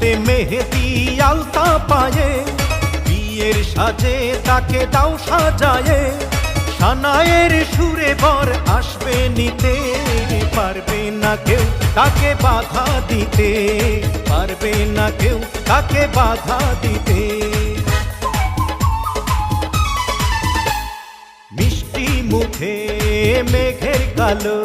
হাতে মেহেদি আলতা পায়ে, বিয়ের সাজে তাকে দাও সাজায়ে, সানায়ের সুরে বর আসবে নিতে, পারবে না কেউ তাকে বাধা দিতে, পারবে না কেউ তাকে বাধা দিতে। মিষ্টি মুখে মেঘের কালো